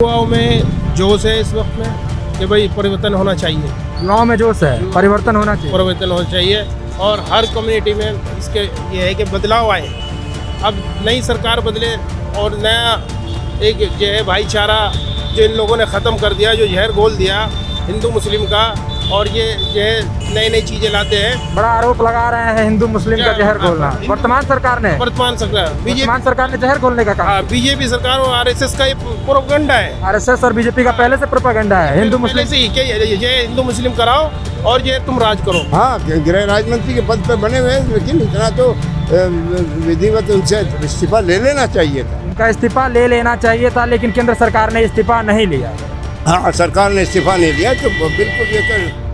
युवाओं में जोश है इस वक्त में कि भाई परिवर्तन होना चाहिए। युवाओं में जोश है, परिवर्तन होना चाहिए। परिवर्तन होना चाहिए और हर कम्युनिटी में इसके ये है कि बदलाव आए। अब नई सरकार बदले और नया एक जो है भाईचारा जो इन लोगों ने ख़त्म कर दिया, जो जहर घोल दिया हिंदू मुस्लिम का, और ये जो है नई नई चीज़ें लाते हैं। बड़ा आरोप लगा रहे हैं हिंदू मुस्लिम का जहर घोलना। वर्तमान सरकार ने जहर घोलने का काम। बीजेपी सरकार और आरएसएस का ये प्रोपेगेंडा है। आरएसएस और बीजेपी का पहले से प्रोपेगेंडा है हिंदू मुस्लिम से ही ये हिंदू मुस्लिम कराओ और ये तुम राज करो। हाँ, गृह राज्य मंत्री के पद पर बने हुए हैं, लेकिन इतना तो विधिवत उनसे इस्तीफा ले लेना चाहिए था। उनका इस्तीफा ले लेना चाहिए था, लेकिन केंद्र सरकार ने इस्तीफा नहीं लिया। हाँ, सरकार ने इस्तीफा नहीं लिया तो बिल्कुल ये तो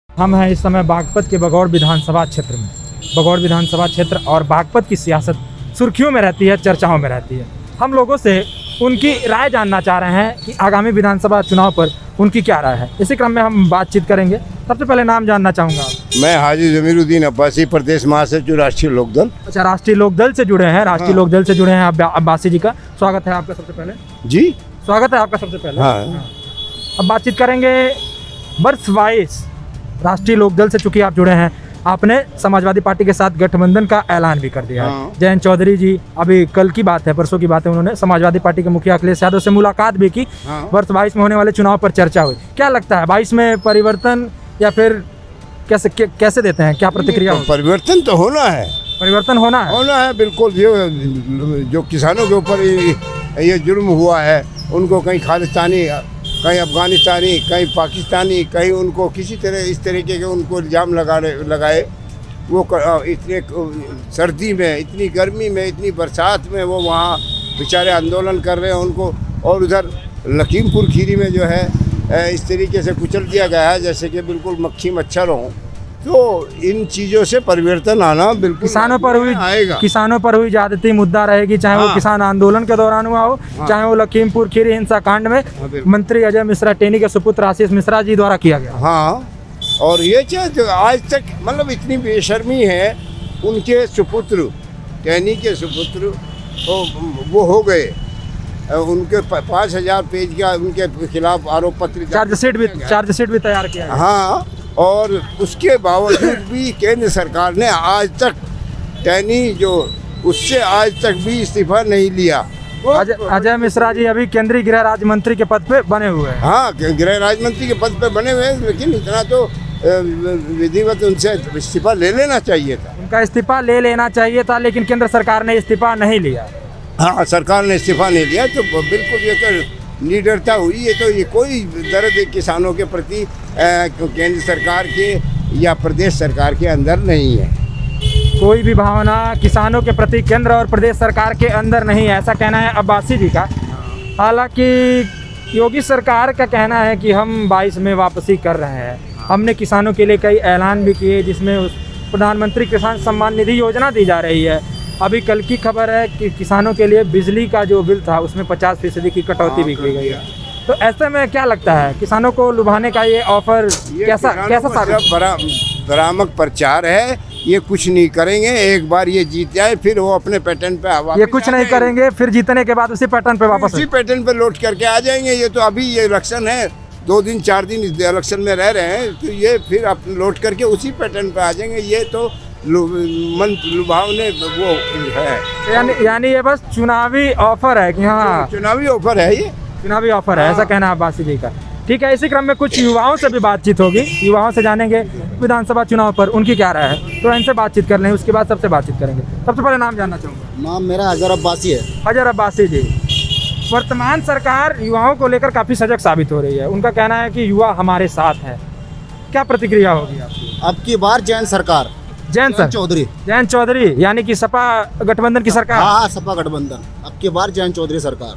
हम हैं इस समय बागपत के बगौर विधानसभा क्षेत्र में। बगौर विधानसभा क्षेत्र और बागपत की सियासत सुर्खियों में रहती है, चर्चाओं में रहती है। हम लोगों से उनकी राय जानना चाह रहे हैं कि आगामी विधानसभा चुनाव पर उनकी क्या राय है। इसी क्रम में हम बातचीत करेंगे। सबसे पहले नाम जानना चाहूँगा। मैं हाजी जमीरुद्दीन अब्बासी, प्रदेश महासचिव राष्ट्रीय लोकदल। अच्छा, राष्ट्रीय लोकदल से जुड़े हैं। राष्ट्रीय लोकदल से जुड़े हैं अब्बासी जी का स्वागत है आपका सबसे पहले। जी, स्वागत है आपका सबसे पहले। हाँ। अब बातचीत करेंगे वर्ष 22 राष्ट्रीय लोकदल से, चूंकि आप जुड़े हैं, आपने समाजवादी पार्टी के साथ गठबंधन का ऐलान भी कर दिया है। हाँ। जयंत चौधरी जी, अभी कल की बात है, परसों की बात है, उन्होंने समाजवादी पार्टी के मुखिया अखिलेश यादव से मुलाकात भी की। हाँ। वर्ष 22 में होने वाले चुनाव पर चर्चा हुई। क्या लगता है 22 में परिवर्तन या फिर कैसे देते हैं, क्या प्रतिक्रिया? परिवर्तन तो होना है, परिवर्तन होना है बिल्कुल। जो किसानों के ऊपर ये जुर्म हुआ है, उनको कहीं खालिस्तानी, कहीं अफगानिस्तानी, कहीं पाकिस्तानी, कहीं उनको किसी तरह इस तरीके के उनको इल्ज़ाम लगाए। वो इतने सर्दी में, इतनी गर्मी में, इतनी बरसात में वो वहाँ बेचारे आंदोलन कर रहे हैं उनको, और उधर लखीमपुर खीरी में जो है इस तरीके से कुचल दिया गया है जैसे कि बिल्कुल मक्खी मच्छर हों। तो इन चीज़ों से परिवर्तन आना बिल्कुल किसानों पर हुई ज्यादती मुद्दा रहेगी, चाहे वो किसान आंदोलन के दौरान हुआ हो, चाहे वो लखीमपुर खीरी हिंसाकांड में मंत्री अजय मिश्रा टेनी के सुपुत्र आशीष मिश्रा जी द्वारा किया गया। हाँ, और ये जो आज तक मतलब इतनी बेशर्मी है, उनके सुपुत्र, टेनी के सुपुत्र वो हो गए, उनके 5000 पेज का उनके खिलाफ आरोप पत्र, चार्जशीट भी तैयार किया। हाँ, और उसके बावजूद भी केंद्र सरकार ने आज तक टेनी जो उससे आज तक भी इस्तीफा नहीं लिया। अजय मिश्रा जी अभी केंद्रीय गृह राज्य मंत्री के पद पे बने हुए हैं। हाँ, गृह राज्य मंत्री के पद पे बने हुए हैं, लेकिन इतना तो विधिवत उनसे इस्तीफा ले लेना चाहिए था। उनका इस्तीफा ले लेना चाहिए था, लेकिन केंद्र सरकार ने इस्तीफा नहीं लिया। हाँ, सरकार ने इस्तीफा नहीं लिया तो बिल्कुल ये तो निडरता हुई। ये कोई दर्द किसानों के प्रति केंद्र सरकार के या प्रदेश सरकार के अंदर नहीं है। कोई भी भावना किसानों के प्रति केंद्र और प्रदेश सरकार के अंदर नहीं है, ऐसा कहना है अब्बासी जी का। हालांकि योगी सरकार का कहना है कि हम 22 में वापसी कर रहे हैं। हमने किसानों के लिए कई ऐलान भी किए, जिसमें प्रधानमंत्री किसान सम्मान निधि योजना दी जा रही है। अभी कल की खबर है कि किसानों के लिए बिजली का जो बिल था उसमें 50% की कटौती भी की गई है। तो ऐसे में क्या लगता है, किसानों को लुभाने का ये ऑफर कैसा भ्रामक प्रचार है। ये कुछ नहीं करेंगे, एक बार ये जीत जाए फिर वो अपने पैटर्न पे ये कुछ नहीं करेंगे, फिर जीतने के बाद उसी पैटर्न पे वापस उसी पैटर्न पे लौट करके आ जाएंगे। ये तो अभी ये इलेक्शन है, 2 दिन 4 दिन इस इलेक्शन में रह रहे हैं, तो ये फिर आप लौट करके उसी पैटर्न पे आ जाएंगे। ये तो मन लुभावने वो है, यानी ये बस चुनावी ऑफर है कि हाँ, चुनावी ऑफर है, ये चुनावी ऑफर है, ऐसा कहना है अब्बासी जी का। ठीक है, इसी क्रम में कुछ युवाओं से भी बातचीत होगी। युवाओं से जानेंगे विधानसभा चुनाव पर उनकी क्या राय है, तो इनसे बातचीत कर लें, उसके बाद सबसे बातचीत करेंगे। सबसे पहले नाम जानना चाहूँगा। नाम मेरा अजहर अब्बासी है। अजहर अब्बासी जी, वर्तमान सरकार युवाओं को लेकर काफ़ी सजग साबित हो रही है। उनका कहना है कि युवा हमारे साथ है। क्या प्रतिक्रिया होगी आपकी? अब की बार जैन सरकार, जयंत चौधरी यानी कि सपा गठबंधन की सरकार। हाँ, सपा गठबंधन। अब की बार जयंत चौधरी सरकार,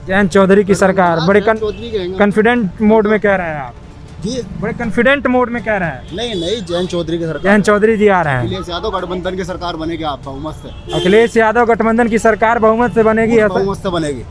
जयंत चौधरी की सरकार। बड़े कॉन्फिडेंट मोड में कह रहे हैं आप जी? बड़े कॉन्फिडेंट मोड में कह रहे हैं? नहीं, जयंत चौधरी की सरकार। जयंत चौधरी जी आ रहे हैं। अखिलेश यादव गठबंधन की सरकार बनेगी, आप बहुमत से। अखिलेश यादव गठबंधन की सरकार बहुमत से बनेगी, बहुमत से बनेगी।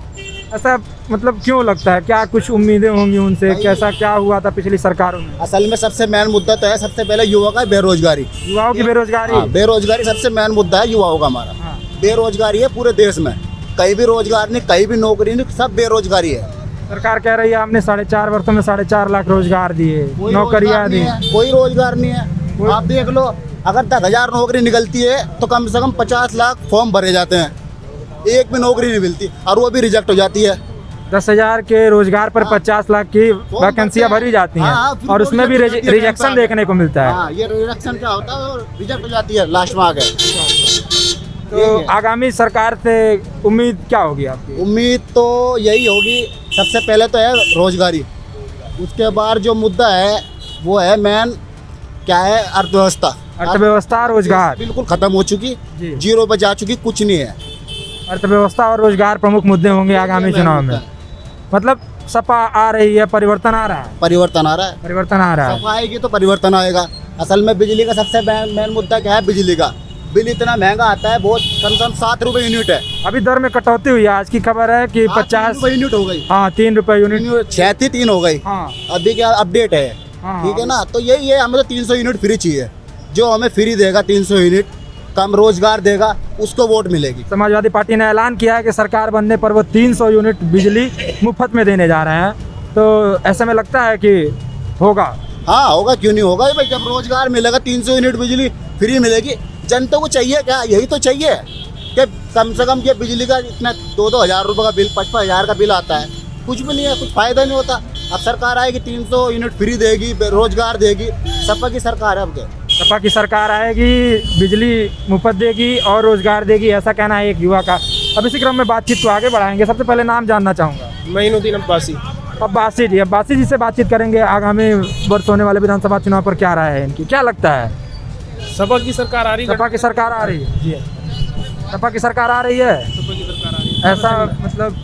ऐसा मतलब क्यों लगता है, क्या कुछ उम्मीदें होंगी उनसे, कैसा क्या हुआ था पिछली सरकारों में? असल में सबसे मेन मुद्दा तो है, सबसे पहले युवा का बेरोजगारी। युवाओं की बेरोजगारी। हाँ, बेरोजगारी सबसे मेन मुद्दा है युवाओं का हमारा। हाँ। बेरोजगारी है पूरे देश में, कहीं भी रोजगार नहीं, कहीं भी नौकरी नहीं, सब बेरोजगारी है। सरकार कह रही है हमने 4.5 वर्षों में 4.5 लाख रोजगार दिए, कोई नौकरियां रोजगार दी। नहीं है, कोई रोजगार नहीं है। आप देख लो, अगर 10,000 नौकरी निकलती है तो कम से कम 50 लाख फॉर्म भरे जाते हैं, एक भी नौकरी नहीं मिलती और वो भी रिजेक्ट हो जाती है। 10,000 के रोजगार पर 50 लाख की वैकेंसियां भरी जाती हैं। हाँ, फिर और उसमें भी रिजेक्ट हो जाती है, रिजेक्शन देखने को मिलता है। हाँ, ये रिजेक्शन क्या होता है, रिजेक्ट हो जाती है लास्ट में आके। तो आगामी सरकार से उम्मीद क्या होगी आपकी? उम्मीद तो यही होगी, सबसे पहले तो है रोजगारी, उसके बाद जो मुद्दा है वो है मेन क्या है, अर्थव्यवस्था। अर्थव्यवस्था, रोजगार बिल्कुल खत्म हो चुकी, जी। जीरो पे जा चुकी, कुछ नहीं है। अर्थव्यवस्था और रोजगार प्रमुख मुद्दे होंगे आगामी चुनाव में। मतलब सपा आ रही है, परिवर्तन आ रहा है। परिवर्तन आ रहा है, परिवर्तन आ रहा है। सब आएगी तो परिवर्तन आएगा। असल में बिजली का सबसे मेन मुद्दा क्या है, बिजली का बिल इतना महंगा आता है, बहुत कम से कम 7 रुपए यूनिट है। अभी दर में कटौती हुई है, आज की खबर है कि 50 यूनिट हो गई। हाँ 3 रुपए यूनिट। 6 थी 3 हो गई। हाँ अभी क्या अपडेट है, हाँ। ठीक है ना। तो यही है, हमें तो 300 यूनिट फ्री चाहिए। जो हमें फ्री देगा 300 यूनिट, कम रोजगार देगा, उसको वोट मिलेगी। समाजवादी पार्टी ने ऐलान किया है कि सरकार बनने पर वो 300 यूनिट बिजली मुफ्त में देने जा रहे हैं। तो ऐसे में लगता है कि होगा। हाँ होगा, क्यों नहीं होगा भाई, जब रोजगार मिलेगा 300 यूनिट बिजली फ्री मिलेगी। जनता को चाहिए क्या, यही तो चाहिए कि कम से कम ये बिजली का इतना 2-2 हज़ार रुपये का बिल, 55,000 का बिल आता है, कुछ भी नहीं है, कुछ फायदा नहीं होता। अब सरकार आएगी 300 यूनिट फ्री देगी, रोजगार देगी, सपा की सरकार है। अब क्या, सपा की सरकार आएगी, बिजली मुफ्त देगी और रोजगार देगी, ऐसा कहना है एक युवा का। अब इसी क्रम में बातचीत को आगे बढ़ाएंगे। सबसे पहले नाम जानना चाहूँगा। मईनुद्दीन अब्बासी। अब्बासी जी से बातचीत करेंगे। आगामी वर्ष होने वाले विधानसभा चुनाव पर क्या राय है इनकी, क्या लगता है? सपा की सरकार आ रही है। सपा की सरकार आ रही है। जी, सपा की सरकार आ रही है, सपा की सरकार आ रही है। ऐसा मतलब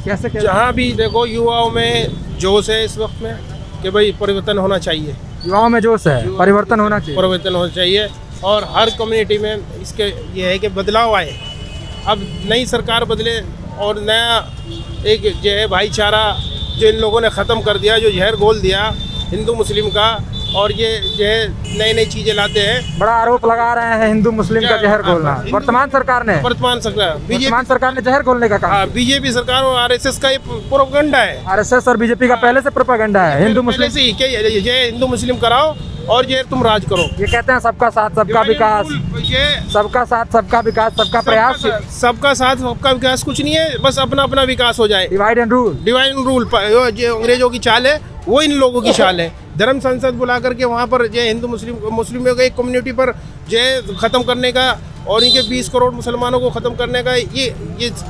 कैसे जहाँ भी देखो युवाओं में जोश है इस वक्त में कि भाई परिवर्तन होना चाहिए, युवाओं में जोश है, परिवर्तन होना चाहिए। परिवर्तन होना चाहिए और हर कम्युनिटी में इसके ये है कि बदलाव आए। अब नई सरकार बदले और नया एक जो है भाईचारा जो इन लोगों ने ख़त्म कर दिया, जो जहर घोल दिया हिंदू मुस्लिम का, और ये जो है नई नई चीज़ें लाते हैं। बड़ा आरोप लगा रहे हैं हिंदू मुस्लिम का जहर घोलना। वर्तमान सरकार ने वर्तमान सरकार जहर घोलने का काम। बीजेपी सरकार और आरएसएस का ये प्रोपेगेंडा है। आरएसएस और बीजेपी का पहले से प्रोपेगेंडा है हिंदू मुस्लिम पहले से ही कि ये हिंदू मुस्लिम कराओ और ये तुम राज करो। ये कहते हैं सबका साथ सबका विकास, ये सबका साथ सबका विकास, सबका प्रयास। सबका साथ सबका विकास कुछ नहीं है, बस अपना अपना विकास हो जाए। Divide and rule, divide and rule जो अंग्रेजों की चाल है वो इन लोगों की चाल है। धर्म संसद बुला करके वहाँ पर जो हिंदू मुस्लिमों के एक कम्युनिटी पर जो ख़त्म करने का और इनके 20 करोड़ मुसलमानों को ख़त्म करने का ये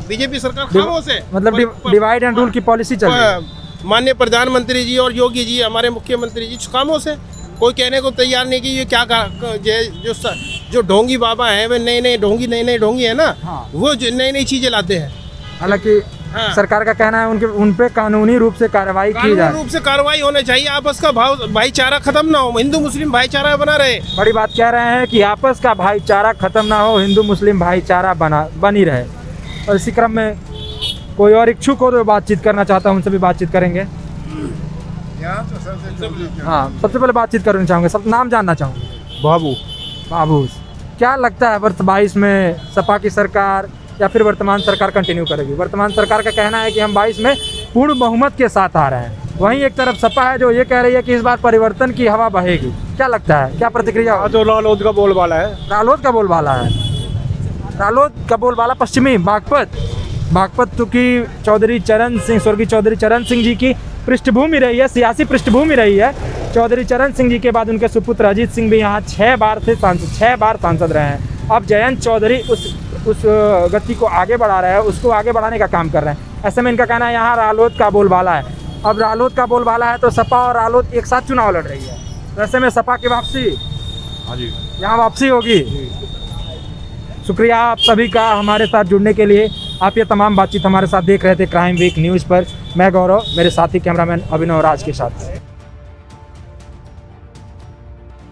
बीजेपी सरकार खामोश है। मतलब डिवाइड एंड रूल की पॉलिसी चल रही है। माननीय प्रधानमंत्री जी और योगी जी हमारे मुख्यमंत्री जी खामोश है, कोई कहने को तैयार नहीं कि ये क्या जो ढोंगी बाबा है वे नए नए ढोंगी है ना। हाँ। वो जो नई नई चीज़ें लाते हैं। हालांकि हाँ। सरकार का कहना है उन पे कानूनी रूप से कार्रवाई की जाए। कानूनी रूप से कार्रवाई होनी चाहिए, आपस का भाईचारा खत्म ना हो, हिंदू मुस्लिम भाईचारा बना रहे। बड़ी बात कह रहे हैं कि आपस का भाईचारा खत्म ना हो, हिंदू मुस्लिम भाईचारा बनी रहे। और इसी क्रम में कोई और इच्छुक हो तो बातचीत करना चाहता हूँ, उनसे भी बातचीत करेंगे। हाँ, सबसे पहले बातचीत करना चाहूँगा, सब नाम जानना चाहूँगा। बाबू, क्या लगता है वर्ष 22 में सपा की सरकार या फिर वर्तमान सरकार कंटिन्यू करेगी? वर्तमान सरकार का कहना है कि हम 22 में पूर्ण बहुमत के साथ आ रहे हैं। वहीं एक तरफ सपा है जो ये कह रही है कि इस बार परिवर्तन की हवा बहेगी। क्या लगता है, क्या प्रतिक्रिया? तो रालोद का बोलबाला है। रालोद का बोलबाला है। रालोद का बोलबाला पश्चिमी बागपत की स्वर्गीय चौधरी चरण सिंह जी की पृष्ठभूमि रही है, सियासी पृष्ठभूमि रही है। चौधरी चरण सिंह जी के बाद उनके सुपुत्र अजीत सिंह भी यहाँ 6 बार सांसद रहे हैं। अब जयंत चौधरी उस गति को आगे बढ़ा रहे हैं, उसको आगे बढ़ाने का काम कर रहे हैं। ऐसे में इनका कहना है यहाँ रालोद का बोलबाला है। अब रालोद का बोलबाला है तो सपा और रालोद एक साथ चुनाव लड़ रही है। वैसे में सपा की वापसी, हाँ जी, यहाँ वापसी होगी। शुक्रिया आप सभी का हमारे साथ जुड़ने के लिए। आप ये तमाम बातचीत हमारे साथ देख रहे थे क्राइम वीक न्यूज़ पर। मैं गौरव, मेरे साथी कैमरामैन अभिनव राज के साथ।